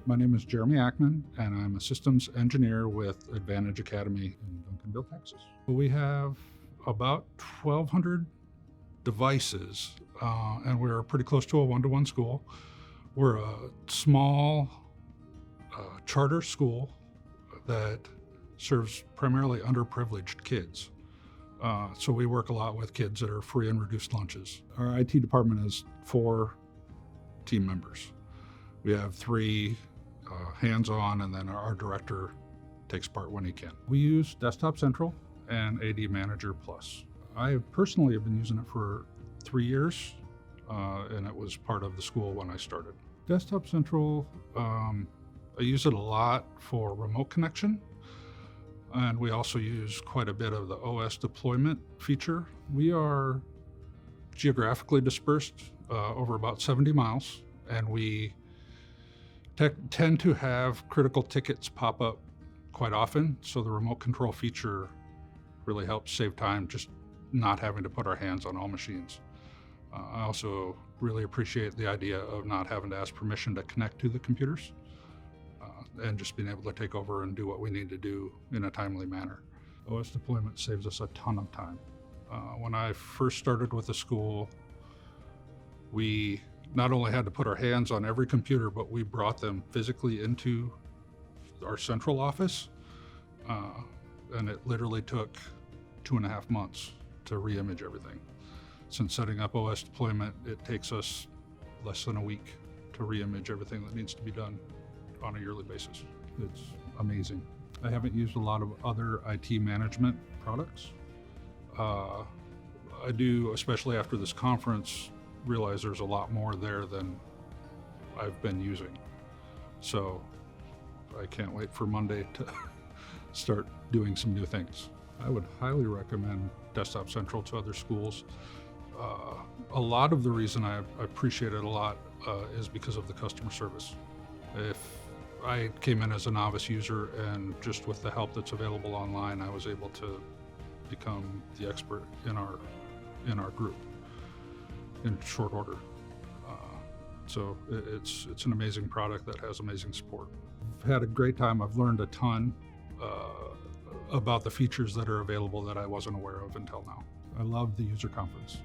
My name is Jeremy Ackman, and I'm a Systems Engineer with Advantage Academy in Duncanville, Texas. We have about 1,200 devices, and we're pretty close to a one-to-one school. We're a small charter school that serves primarily underprivileged kids. So we work a lot with kids that are free and reduced lunches. Our IT department has 4 team members. We have 3 hands-on, and then our director takes part when he can. We use Desktop Central and AD Manager Plus. I personally have been using it for 3 years, and it was part of the school when I started. Desktop Central, I use it a lot for remote connection, and we also use quite a bit of the OS deployment feature. We are geographically dispersed over about 70 miles, and we tend to have critical tickets pop up quite often, so the remote control feature really helps save time, just not having to put our hands on all machines. I also really appreciate the idea of not having to ask permission to connect to the computers, and just being able to take over and do what we need to do in a timely manner. OS deployment saves us a ton of time. When I first started with the school, we not only had to put our hands on every computer, but we brought them physically into our central office, and it literally took 2.5 months to re-image everything. Since setting up OS deployment, it takes us less than a week to re-image everything that needs to be done on a yearly basis. It's amazing. I haven't used a lot of other IT management products. I do, especially after this conference, realize there's a lot more there than I've been using. So I can't wait for Monday to start doing some new things. I would highly recommend Desktop Central to other schools. A lot of the reason I appreciate it a lot is because of the customer service. If I came in as a novice user, and just with the help that's available online, I was able to become the expert in our group in short order. So it's an amazing product that has amazing support. I've had a great time. I've learned a ton about the features that are available that I wasn't aware of until now. I love the user conference.